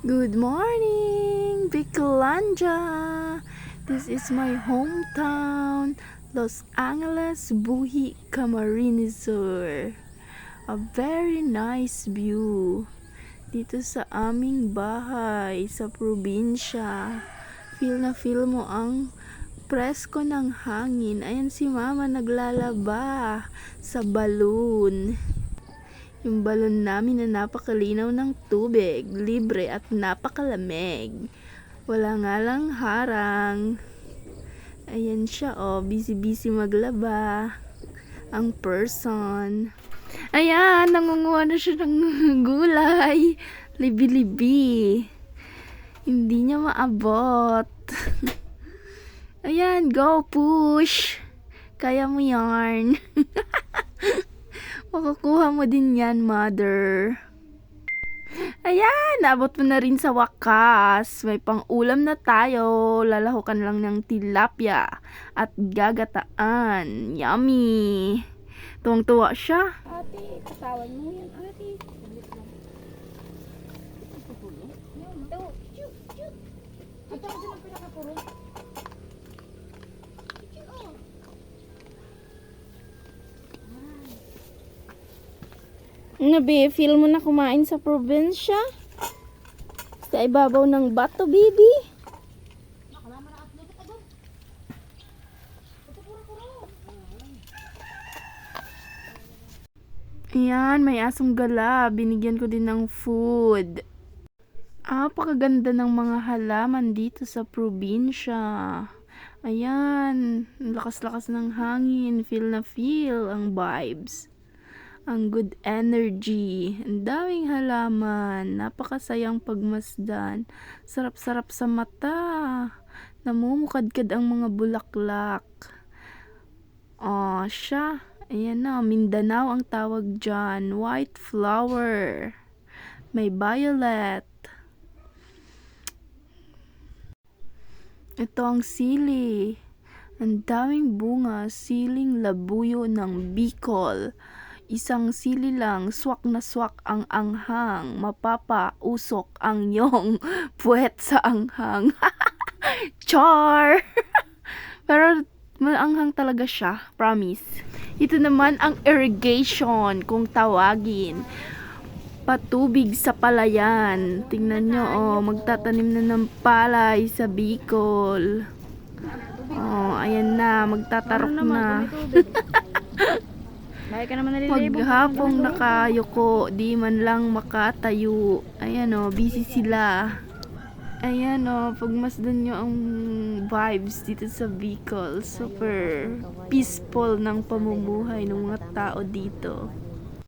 Good morning, Bicolanja! This is my hometown, Los Angeles, Buhi, Camarines Sur. A very nice view dito sa aming bahay sa probinsya. Feel na feel mo ang presko ng hangin. Ayan si mama naglalaba sa balloon. Yung balon namin na napakalinaw ng tubig, libre at napakalamig. Wala nga lang harang. Ayan siya, oh, busy-busy maglaba. Ang person. Ayan, nangunguha na siya ng gulay. Libi-libi. Hindi niya maabot. Ayan, go, push. Kaya mo yarn. Makukuha mo din yan, mother. Ayan, nabot mo na rin sa wakas. May pang-ulam na tayo. Lalahukan lang ng tilapia at gagataan. Yummy! Tuwang-tuwa siya. Ate, katawan mo yan, ate. Nabi, feel mo na kumain sa probinsya? Sa ibabaw ng bato, baby. Ayan, may asong gala. Binigyan ko din ng food. Pakaganda ng mga halaman dito sa probinsya. Ayan, lakas-lakas ng hangin. Feel na feel ang vibes. Ang good energy. Ang daming halaman. Napakasayang pagmasdan. Sarap-sarap sa mata. Namumukadkad ang mga bulaklak. Siya. Ayan na. Mindanao ang tawag dyan. White flower. May violet. Ito ang sili. Ang daming bunga. Siling labuyo ng Bicol. Isang sili lang, swak na swak ang anghang, mapapausok ang yong puwet sa anghang. Char! Pero maanghang talaga siya, promise. Ito naman ang irrigation, kung tawagin. Patubig sa palayan. Tingnan nyo, magtatanim na ng palay sa Bicol. Ayan na, magtatarok na. Maghapong nakayuko, di man lang makatayo. Ayan busy sila. Ayan pagmasdan nyo ang vibes dito sa Bicol. Super peaceful ng pamumuhay ng mga tao dito.